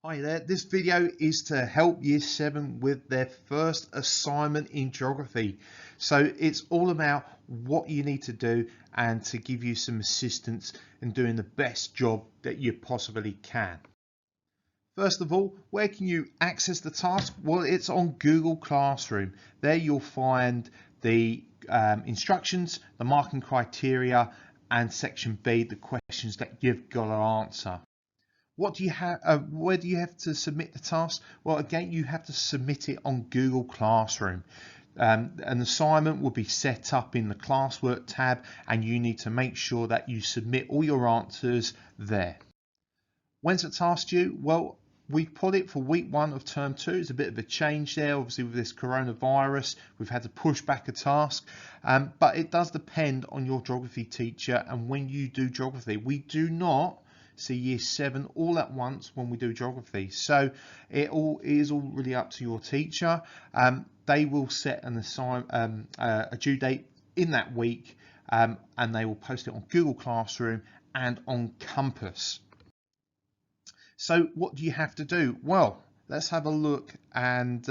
Hi there, this video is to help Year 7 with their first assignment in geography. So it's all about what you need to do and to give you some assistance in doing the best job that you possibly can. First of all, where can you access the task? Well, it's on Google Classroom. There you'll find the instructions, the marking criteria, and section B, the questions that you've got to answer. What do you have? Where do you have to submit the task? Well, again, you have to submit it on Google Classroom. An assignment will be set up in the classwork tab, and you need to make sure that you submit all your answers there. When's the task due? Well, we put it for week 1 of term 2. It's a bit of a change there. Obviously, with this coronavirus, we've had to push back a task, but it does depend on your geography teacher and when you do geography. We do not see Year 7 all at once when we do geography, so it is all really up to your teacher. They will set a due date in that week, and they will post it on Google Classroom and on Compass. So what do you have to do? Well, let's have a look, and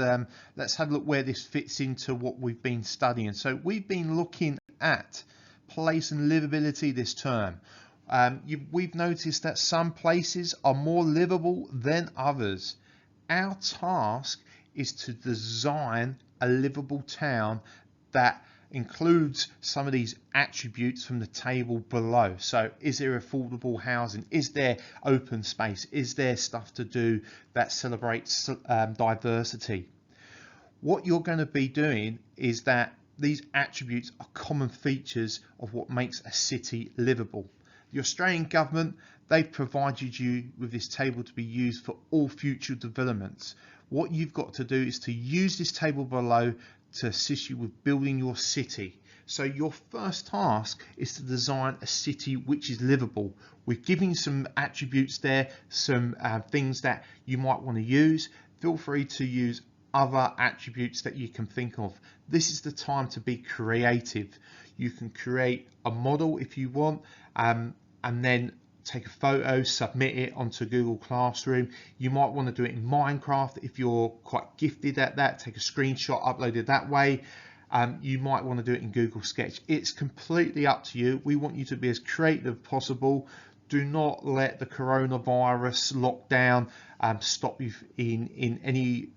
let's have a look where this fits into what we've been studying. So we've been looking at place and livability this term. We've noticed that some places are more livable than others. Our task is to design a livable town that includes some of these attributes from the table below. So is there affordable housing? Is there open space? Is there stuff to do that celebrates diversity? What you're going to be doing is that these attributes are common features of what makes a city livable. The Australian government, they've provided you with this table to be used for all future developments. What you've got to do is to use this table below to assist you with building your city. So your first task is to design a city which is livable. We've given you some attributes there, some things that you might want to use. Feel free to use other attributes that you can think of. This is the time to be creative. You can create a model if you want, and then take a photo, submit it onto Google Classroom. You might want to do it in Minecraft if you're quite gifted at that. Take a screenshot, upload it that way. You might want to do it in Google Sketch. It's completely up to you. We want you to be as creative as possible. Do not let the coronavirus lockdown stop you in any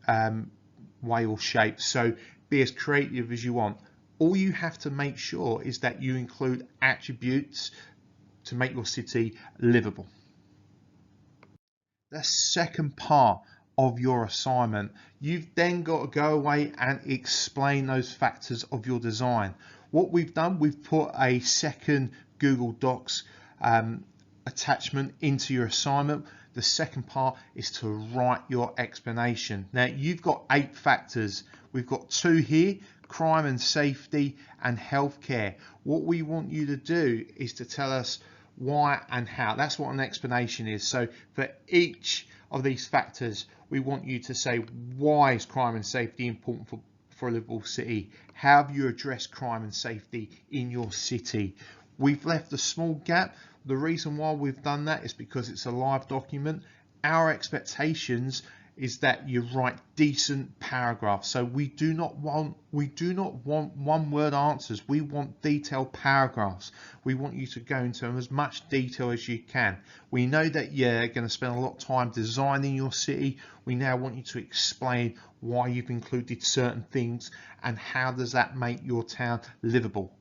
way or shape. So be as creative as you want. All you have to make sure is that you include attributes to make your city livable. The second part of your assignment, you've then got to go away and explain those factors of your design. What we've done, we've put a second Google Docs attachment into your assignment. The second part is to write your explanation. Now you've got 8 factors. We've got 2 here: crime and safety and healthcare. What we want you to do is to tell us why and how. That's what an explanation is. So for each of these factors, we want you to say, why is crime and safety important for a livable city? How have you addressed crime and safety in your city? We've left a small gap. The reason why we've done that is because it's a live document. Our expectations is that you write decent paragraphs. So we do not want one word answers. We want detailed paragraphs. We want you to go into as much detail as you can. We know that you're going to spend a lot of time designing your city. We now want you to explain why you've included certain things and how does that make your town livable.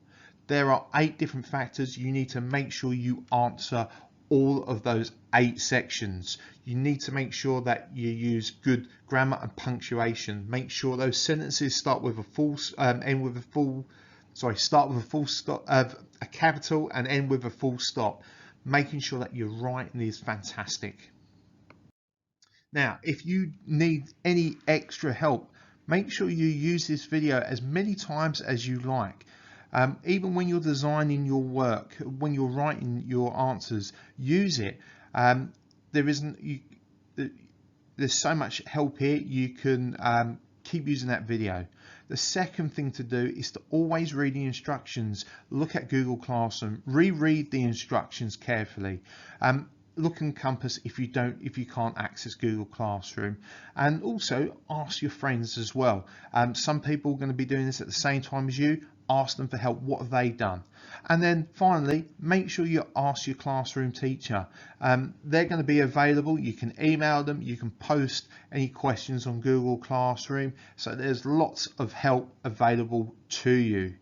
There are 8 different factors. You need to make sure you answer all of those 8 sections. You need to make sure that you use good grammar and punctuation. Make sure those sentences start with a full start with a full stop, a capital, and end with a full stop. Making sure that you're writing is fantastic. Now, if you need any extra help, make sure you use this video as many times as you like. Even when you're designing your work, when you're writing your answers, use it. There's so much help here. You can keep using that video. The second thing to do is to always read the instructions. Look at Google Classroom, reread the instructions carefully. look and compass if you can't access Google Classroom, and also ask your friends as well. Some people are going to be doing this at the same time as you. Ask them for help. What have they done? And then finally, make sure you ask your classroom teacher. They're going to be available. You can email them, you can post any questions on Google Classroom, so there's lots of help available to you.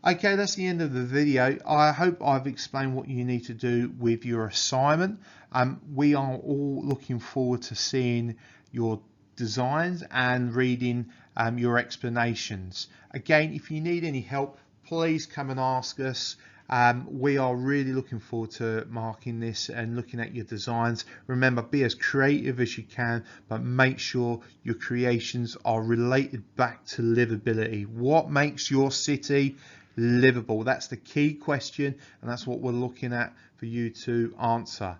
Okay, that's the end of the video. I hope I've explained what you need to do with your assignment. We are all looking forward to seeing your designs and reading your explanations. Again, if you need any help, please come and ask us. We are really looking forward to marking this and looking at your designs. Remember, be as creative as you can, but make sure your creations are related back to livability. What makes your city livable? That's the key question, and that's what we're looking at for you to answer.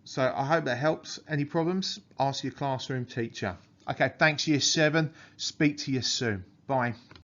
So I hope that helps. Any problems, ask your classroom teacher. Okay, thanks Year 7. Speak to you soon. Bye.